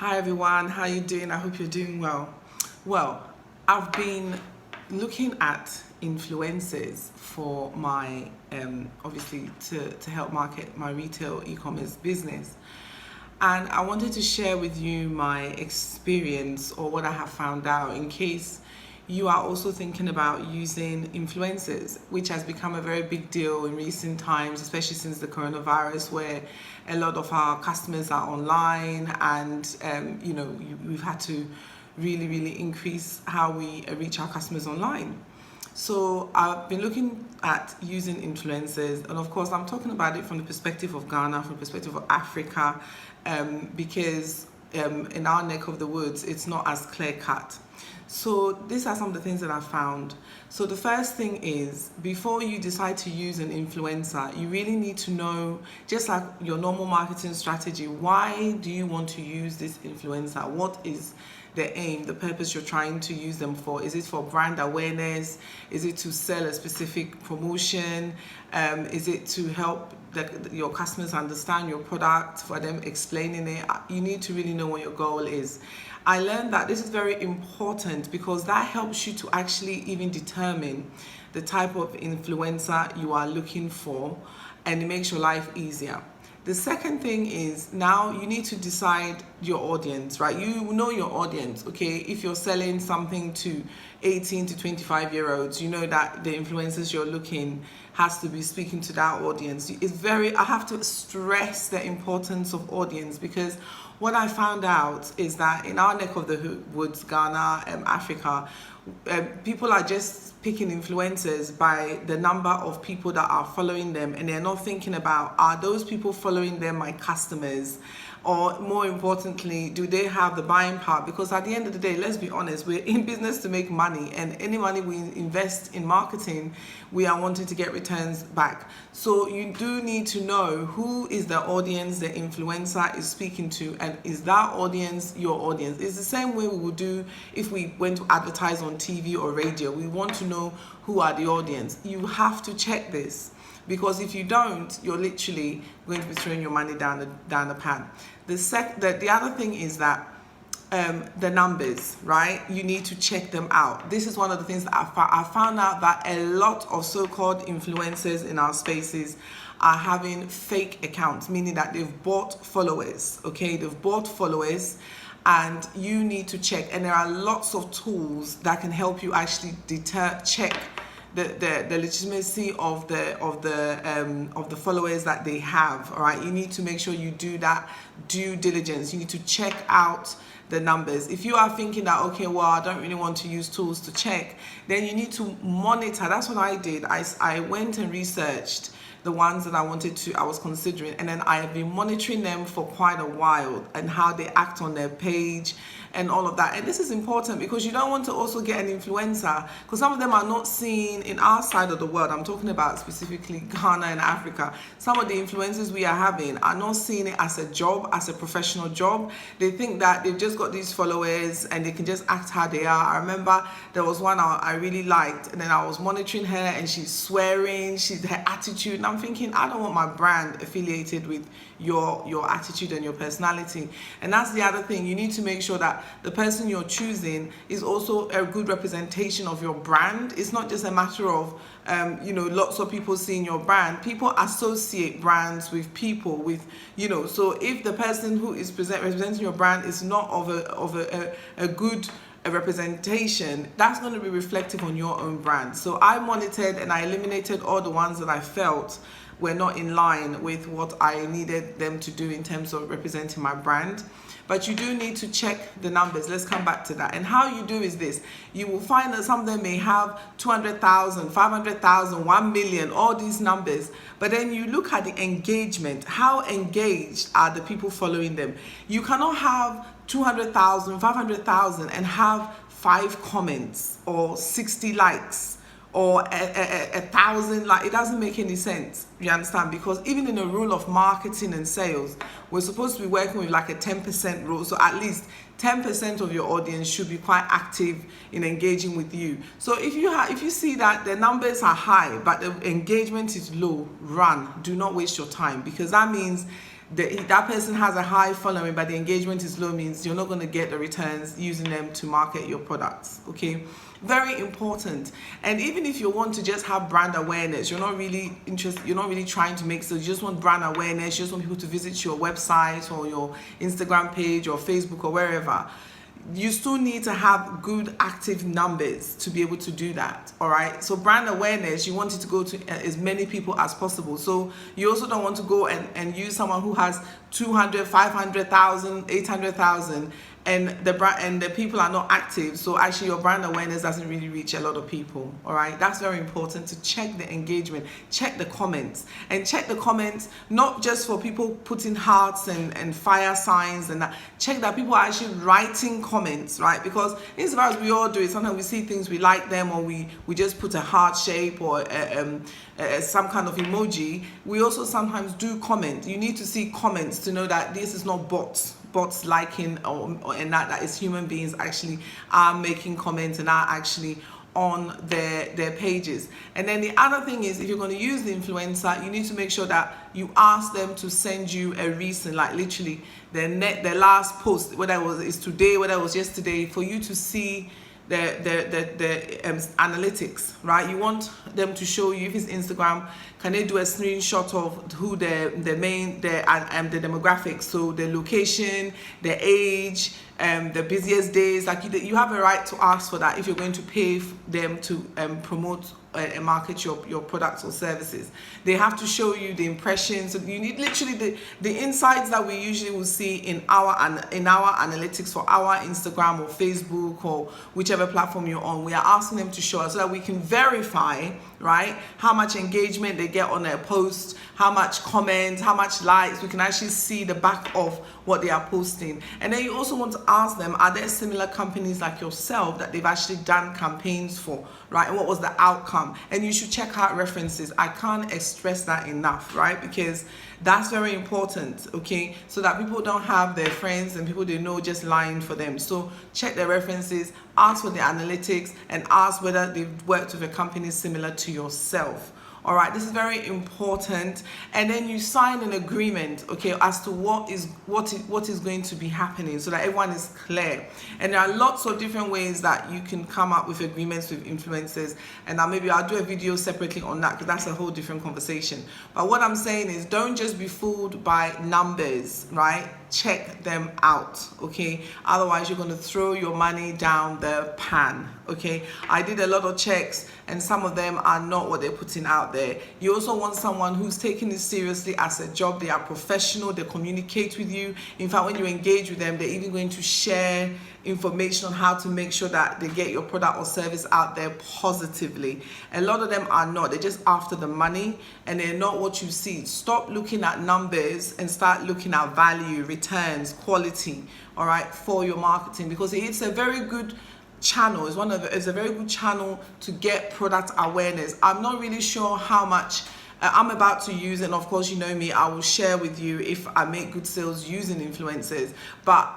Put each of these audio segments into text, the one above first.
Hi everyone, how you doing? I hope you're doing well. Well, I've been looking at influencers for my obviously to help market my retail e-commerce business. And I wanted to share with you my experience or what I have found out in case you are also thinking about using influencers, which has become a very big deal in recent times, especially since the coronavirus, where a lot of our customers are online and we've had to really increase how we reach our customers online. So I've been looking at using influencers, and of course I'm talking about it from the perspective of Ghana, from the perspective of Africa, because in our neck of the woods it's not as clear cut. So these are some of the things that I found. So the first thing is, before you decide to use an influencer, you really need to know, just like your normal marketing strategy, why do you want to use this influencer? What is the aim, the purpose you're trying to use them for? Is it for brand awareness? Is it to sell a specific promotion? Is it to help your customers understand your product, for them explaining it? You need to really know what your goal is. I learned that this is very important because that helps you to actually even determine the type of influencer you are looking for, and it makes your life easier. The second thing is, now you need to decide your audience, right? You know your audience, okay? If you're selling something to 18 to 25-year-olds, you know that the influencers you're looking has to be speaking to that audience. I have to stress the importance of audience, because what I found out is that in our neck of the woods, Ghana, Africa, people are just picking influencers by the number of people that are following them, and they're not thinking about, are those people following them my customers? Or more importantly, do they have the buying power? Because at the end of the day, let's be honest, we're in business to make money, and any money we invest in marketing, we are wanting to get returns back. So you do need to know who is the audience the influencer is speaking to, and is that audience your audience? It's the same way we would do if we went to advertise on TV or radio. We want to know who are the audience. You have to check this, because if you don't, you're literally going to be throwing your money down the pan. The other thing is that the numbers, right? You need to check them out. This is one of the things that I found out, that a lot of so-called influencers in our spaces are having fake accounts, meaning that they've bought followers, okay? They've bought followers, and you need to check. And there are lots of tools that can help you actually check the legitimacy of the followers that they have. All right, you need to make sure you do that due diligence. You need to check out the numbers. If you are thinking that, okay, well, I don't really want to use tools to check, then you need to monitor. That's what I did. I went and researched the ones that I was considering, and then I have been monitoring them for quite a while, and how they act on their page and all of that. And this is important, because you don't want to also get an influencer, because some of them are not seen in our side of the world. I'm talking about specifically Ghana and Africa. Some of the influencers we are having are not seeing it as a job, as a professional job. They think that they've just got these followers and they can just act how they are. I remember there was one I really liked, and then I was monitoring her, and she's swearing, her attitude, and I'm thinking, I don't want my brand affiliated with your attitude and your personality. And that's the other thing. You need to make sure that the person you're choosing is also a good representation of your brand. It's not just a matter of lots of people seeing your brand. People associate brands with people, so if the person who is representing your brand is not of a good representation, that's going to be reflective on your own brand. So I monitored and I eliminated all the ones that I felt were not in line with what I needed them to do in terms of representing my brand. But you do need to check the numbers. Let's come back to that. And how you do is this. You will find that some of them may have 200,000, 500,000, 1 million, all these numbers. But then you look at the engagement. How engaged are the people following them? You cannot have 200,000, 500,000 and have 5 comments or 60 likes or a thousand. Like, it doesn't make any sense. You understand? Because even in a rule of marketing and sales, we're supposed to be working with like a 10% rule. So at least 10% of your audience should be quite active in engaging with you. So if you see that the numbers are high but the engagement is low, run. Do not waste your time, because that means that person has a high following but the engagement is low, means you're not going to get the returns using them to market your products. Okay, very important. And even if you want to just have brand awareness, you're not really interested, you're not really trying to make sales, you just want brand awareness, you just want people to visit your website or your Instagram page or Facebook or wherever, you still need to have good active numbers to be able to do that. All right, so brand awareness, you want it to go to as many people as possible. So you also don't want to go and use someone who has 200, 500,000, 800,000 and the brand and the people are not active, so actually your brand awareness doesn't really reach a lot of people. All right, that's very important, to check the engagement, check the comments, and check the comments not just for people putting hearts and fire signs and that. Check that people are actually writing comments, right? Because insofar as we all do it, sometimes we see things, we like them, or we just put a heart shape or some kind of emoji. We also sometimes do comment. You need to see comments to know that this is not bots liking and that is human beings actually are making comments and are actually on their pages. And then the other thing is, if you're going to use the influencer, you need to make sure that you ask them to send you a recent, like literally their last post, whether it was today, whether it was yesterday, for you to see the analytics, right? You want them to show you, if it's Instagram, can they do a screenshot of who the demographics, so the location, the age, the busiest days. Like you have a right to ask for that if you're going to pay them to promote and market your products or services. They have to show you the impressions. So you need literally the insights that we usually will see in our analytics for our Instagram or Facebook or whichever platform you're on. We are asking them to show us so that we can verify, right, how much engagement they get on their post, how much comments, how much likes. We can actually see the back of what they are posting. And then you also want to ask them, are there similar companies like yourself that they've actually done campaigns for, right? And what was the outcome? And you should check out references. I can't express that enough, right? Because that's very important, okay? So that people don't have their friends and people they know just lying for them. So check their references, ask for the analytics, and ask whether they've worked with a company similar to yourself. All right, this is very important. And then you sign an agreement, okay, as to what is going to be happening, so that everyone is clear. And there are lots of different ways that you can come up with agreements with influencers, and maybe I'll do a video separately on that, because that's a whole different conversation. But what I'm saying is, don't just be fooled by numbers, right? Check them out, okay? Otherwise you're going to throw your money down the pan, okay? I did a lot of checks and some of them are not what they're putting out there. You also want someone who's taking this seriously as a job. They are professional, they communicate with you. In fact, when you engage with them, they're even going to share information on how to make sure that they get your product or service out there positively. A lot of them are not. They're just after the money and they're not what you see. Stop looking at numbers and start looking at value, returns, quality, all right, for your marketing, because it's a very good channel. It's a very good channel to get product awareness. I'm not really sure how much I'm about to use, and of course you know me, I will share with you if I make good sales using influencers, but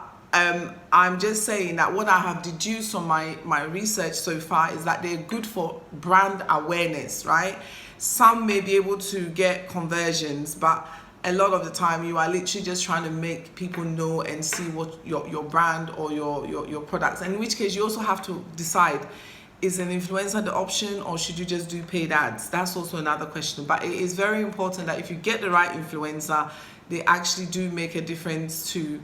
I'm just saying that what I have deduced from my research so far is that they're good for brand awareness, right? Some may be able to get conversions, but a lot of the time you are literally just trying to make people know and see what your brand or your products, in which case you also have to decide, is an influencer the option or should you just do paid ads? That's also another question. But it is very important that if you get the right influencer, they actually do make a difference to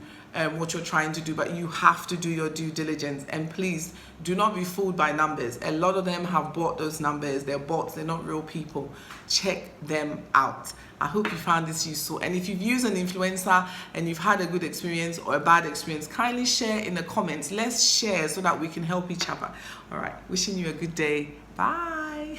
what you're trying to do, but you have to do your due diligence. And please do not be fooled by numbers. A lot of them have bought those numbers. They're bots, they're not real people. Check them out. I hope you found this useful. And if you've used an influencer and you've had a good experience or a bad experience, kindly share in the comments. Let's share so that we can help each other. All right, wishing you a good day. Bye.